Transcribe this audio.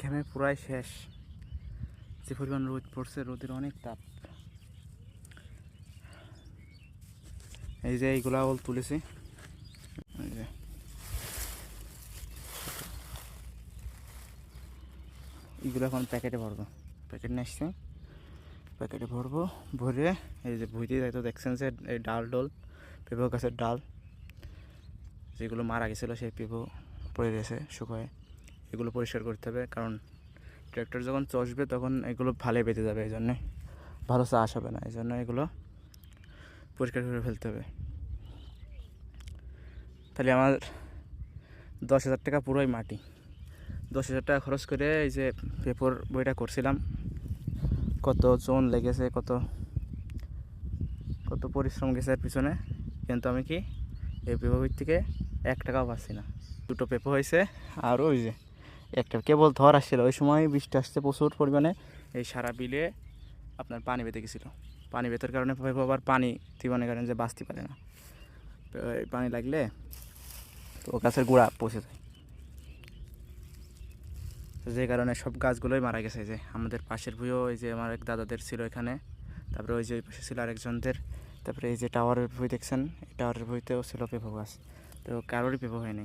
ঘেমে পুরাই শেষ। যে পরিমাণ রোদ পড়ছে, রোদের অনেক তাপ। এই যে এইগুলা ওল তুলেছি, এই যে এইগুলো এখন প্যাকেটে ভরবো। প্যাকেট নিয়ে আসছি, প্যাকেটে ভরবো। ভরে এই যে ভুইতে যাইতো দেখছেন যে এই ডাল ডোল পেঁপে গাছের ডাল যেগুলো মারা গেছিলো, সেই পেঁপে পড়ে গেছে শুকায়। এগুলো পরিষ্কার করতে হবে, কারণ ট্র্যাক্টর যখন চষবে তখন এগুলো ভালে বেঁধে যাবে, এই জন্যে ভালো চাষ হবে না। এই জন্য এগুলো পরিষ্কার করে ফেলতে হবে। তাহলে আমার 10,000 টাকা পুরোই মাটি। 10,000 টাকা খরচ করে এই যে পেপর বইটা করছিলাম, কত জন লেগেছে, কত কত পরিশ্রম গেছে এর পিছনে। কিন্তু আমি কি এই পেঁপো বই থেকে 1 টাকাও পাচ্ছি না। 2টো পেঁপো হয়েছে, আর ওই যে একটা কেবল ধর আসছিল। ওই সময় বৃষ্টি আসছে প্রচুর পরিমাণে, এই সারা বিলে আপনার পানি বেঁধে গেছিলো। পানি বেঁধার কারণে পেঁপো আবার পানি মনে করেন যে বাঁচতে পারে না। পানি লাগলে তো গাছের গোড়া পচে যায়, যে কারণে সব গাছগুলোই মারা গেছে। যে আমাদের পাশের ভুঁইও, এই যে আমার এক দাদাদের ছিল এখানে, তারপরে ওই যে ওই পাশে ছিল আরেকজনদের, তারপরে এই যে টাওয়ারের ভুঁই দেখছেন, এই টাওয়ারের ভুঁইতেও ছিল পেঁপো গাছ, তো কারোরই পেঁপো হয়নি।